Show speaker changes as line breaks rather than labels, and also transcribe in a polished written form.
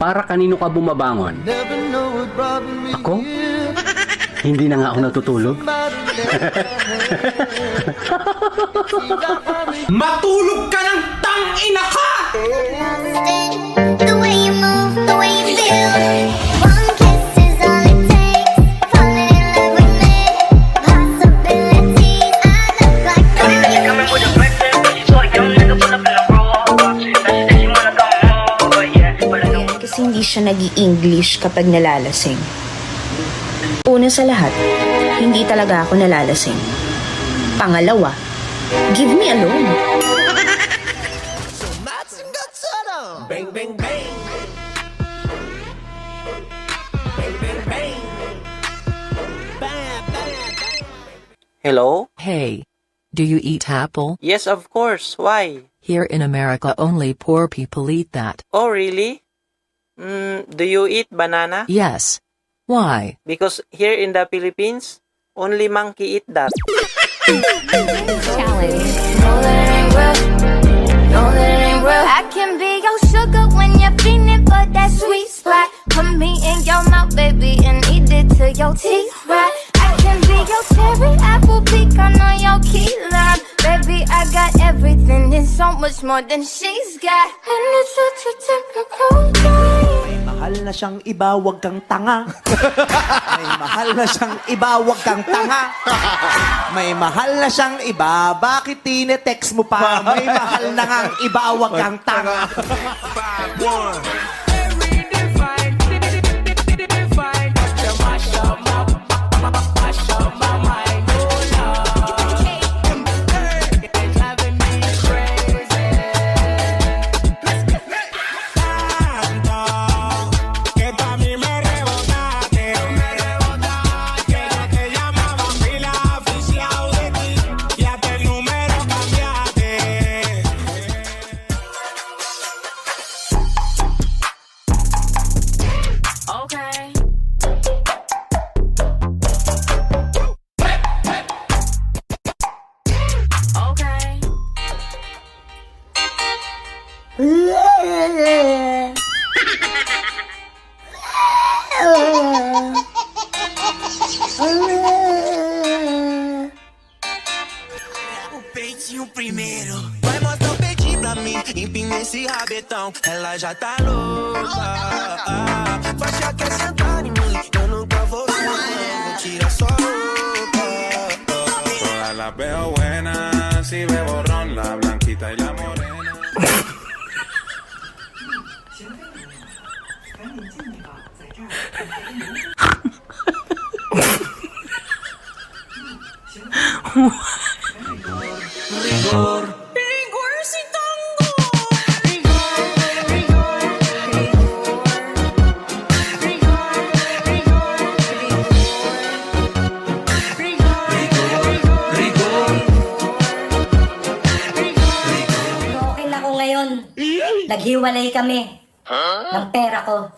Para kanino ka bumabangon? Ako? Hindi na nga ako natutulog.
Matulog ka ng tangina ka!
The way you move, the way you feel. One kiss is all it takes. Falling in love with me. Possibilities. I look like
Coming with a breakfast, but she's so young, nigga pull up in a robe. She said she wanna go home, but yeah, but I don't.
Kasi hindi siya nag-i-English kapag nalalasing. Una sa lahat, hindi talaga ako nalalasing. Pangalawa, give me a loan.
Bang, bang, bang! Bang, bang, bang! Bang, bang, bang!
Hello?
Hey, do you eat apple?
Yes, of course. Why?
Here in America only poor people eat that.
Oh, really? Do you eat banana?
Yes. Why?
Because here in the Philippines, only monkey eat that.
I can be your sugar when you're feeling for that sweet spot. Put me in your mouth, baby, and eat it till your teeth rot. I can be your cherry apple pecan on your key lime. Baby, I got everything and so much more than she's got. And it's such a typical day.
Mahal na siyang iba, wag kang tanga. May mahal na siyang iba, wag kang tanga. May mahal na siyang iba, bakit tinetext mo pa? May mahal na ngang iba, wag kang tanga.
O peitinho primeiro. Vai mostrar o peitinho pra mim. Empina esse rabetão. Ela já tá louca. Faixa quer sentar em mim. Eu nunca vou tirar sua roupa.
Todas las veo buenas. Si bebo ron, la blanquita y la morena.
Okay na ako ngayon. Naghiwalay kami ng pera ko.